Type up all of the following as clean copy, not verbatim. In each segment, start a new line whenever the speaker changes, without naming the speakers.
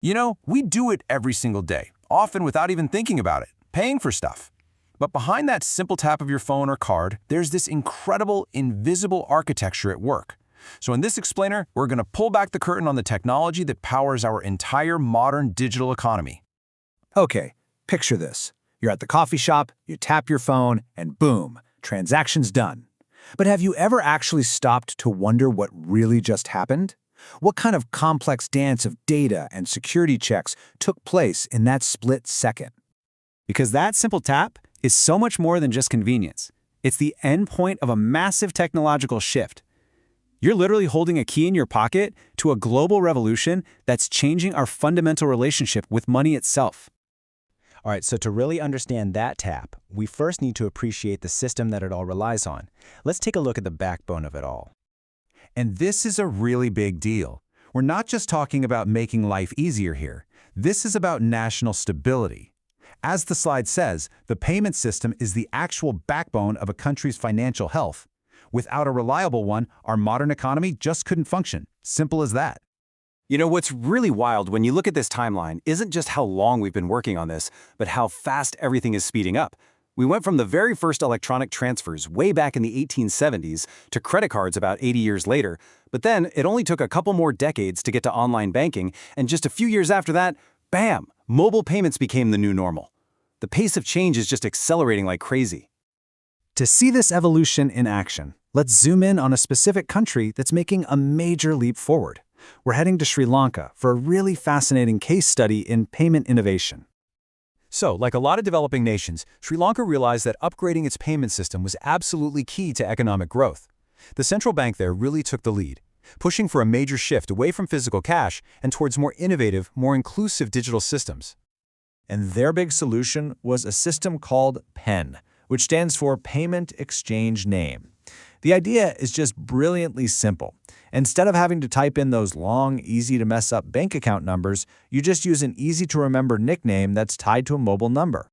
You know, we do it every single day, often without even thinking about it, paying for stuff. But behind that simple tap of your phone or card, there's this incredible, invisible architecture at work. So in this explainer, we're going to pull back the curtain on the technology that powers our entire modern digital economy.
Okay, picture this. You're at the coffee shop, you tap your phone, and boom, transaction's done. But have you ever actually stopped to wonder what really just happened? What kind of complex dance of data and security checks took place in that split second?
Because that simple tap is so much more than just convenience. It's the endpoint of a massive technological shift. You're literally holding a key in your pocket to a global revolution that's changing our fundamental relationship with money itself.
All right, so to really understand that tap, we first need to appreciate the system that it all relies on. Let's take a look at the backbone of it all.
And this is a really big deal. We're not just talking about making life easier here. This is about national stability. As the slide says, the payment system is the actual backbone of a country's financial health. Without a reliable one, our modern economy just couldn't function. Simple as that.
You know, what's really wild when you look at this timeline isn't just how long we've been working on this, but how fast everything is speeding up. We went from the very first electronic transfers way back in the 1870s to credit cards about 80 years later, but then it only took a couple more decades to get to online banking, and just a few years after that, bam, mobile payments became the new normal. The pace of change is just accelerating like crazy.
To see this evolution in action, let's zoom in on a specific country that's making a major leap forward. We're heading to Sri Lanka for a really fascinating case study in payment innovation.
So, like a lot of developing nations, Sri Lanka realized that upgrading its payment system was absolutely key to economic growth. The central bank there really took the lead, pushing for a major shift away from physical cash and towards more innovative, more inclusive digital systems.
And their big solution was a system called PEN, which stands for Payment Exchange Name. The idea is just brilliantly simple. Instead of having to type in those long, easy-to-mess-up bank account numbers, you just use an easy-to-remember nickname that's tied to a mobile number.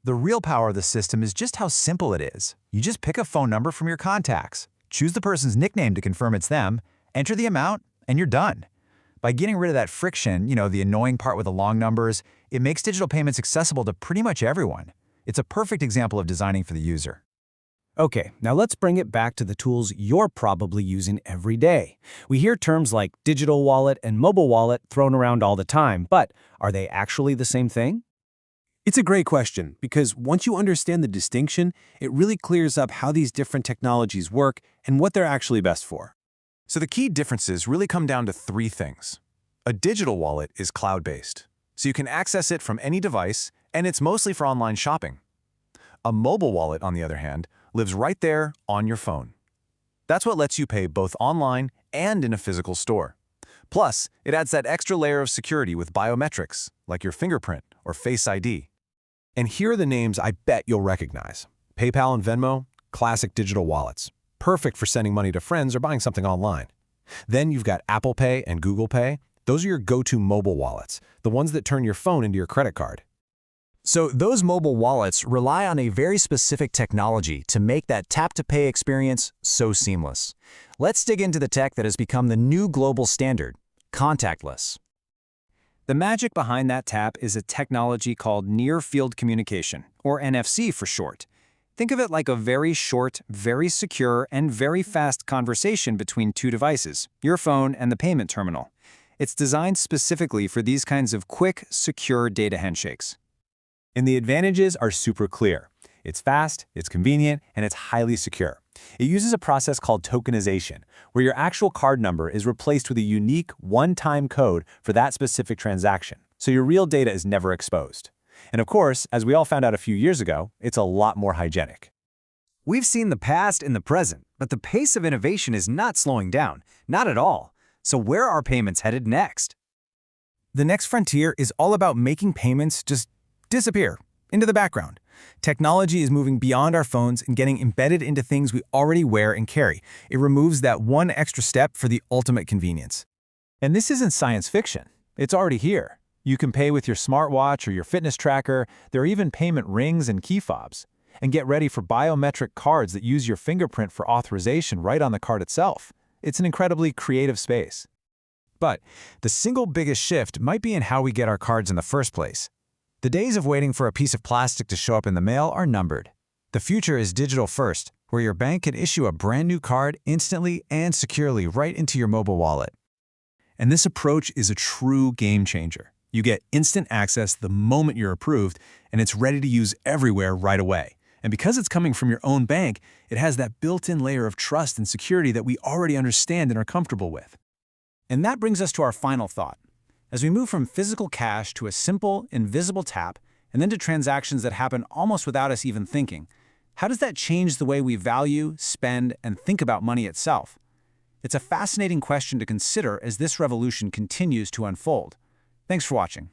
The real power of the system is just how simple it is. You just pick a phone number from your contacts, choose the person's nickname to confirm it's them, enter the amount, and you're done. By getting rid of that friction, the annoying part with the long numbers, it makes digital payments accessible to pretty much everyone. It's a perfect example of designing for the user.
Okay, now let's bring it back to the tools you're probably using every day. We hear terms like digital wallet and mobile wallet thrown around all the time, but are they actually the same thing?
It's a great question because once you understand the distinction, it really clears up how these different technologies work and what they're actually best for.
So the key differences really come down to three things. A digital wallet is cloud-based, so you can access it from any device, and it's mostly for online shopping. A mobile wallet, on the other hand, lives right there on your phone. That's what lets you pay both online and in a physical store. Plus, it adds that extra layer of security with biometrics, like your fingerprint or Face ID. And here are the names I bet you'll recognize. PayPal and Venmo, classic digital wallets, perfect for sending money to friends or buying something online. Then you've got Apple Pay and Google Pay. Those are your go-to mobile wallets, the ones that turn your phone into your credit card.
So those mobile wallets rely on a very specific technology to make that tap-to-pay experience so seamless. Let's dig into the tech that has become the new global standard, contactless.
The magic behind that tap is a technology called near-field communication, or NFC for short. Think of it like a very short, very secure, and very fast conversation between two devices, your phone and the payment terminal. It's designed specifically for these kinds of quick, secure data handshakes.
And the advantages are super clear. It's fast, it's convenient, and it's highly secure. It uses a process called tokenization, where your actual card number is replaced with a unique one-time code for that specific transaction, so your real data is never exposed. And of course, as we all found out a few years ago, it's a lot more hygienic.
We've seen the past and the present, but the pace of innovation is not slowing down, not at all. So where are payments headed next?
The next frontier is all about making payments just disappear into the background. Technology is moving beyond our phones and getting embedded into things we already wear and carry. It removes that one extra step for the ultimate convenience.
And this isn't science fiction. It's already here. You can pay with your smartwatch or your fitness tracker. There are even payment rings and key fobs. And get ready for biometric cards that use your fingerprint for authorization right on the card itself. It's an incredibly creative space.
But the single biggest shift might be in how we get our cards in the first place. The days of waiting for a piece of plastic to show up in the mail are numbered. The future is digital first, where your bank can issue a brand new card instantly and securely right into your mobile wallet.
And this approach is a true game changer. You get instant access the moment you're approved, and it's ready to use everywhere right away. And because it's coming from your own bank, it has that built-in layer of trust and security that we already understand and are comfortable with.
And that brings us to our final thought. As we move from physical cash to a simple, invisible tap, and then to transactions that happen almost without us even thinking, how does that change the way we value, spend, and think about money itself? It's a fascinating question to consider as this revolution continues to unfold. Thanks for watching.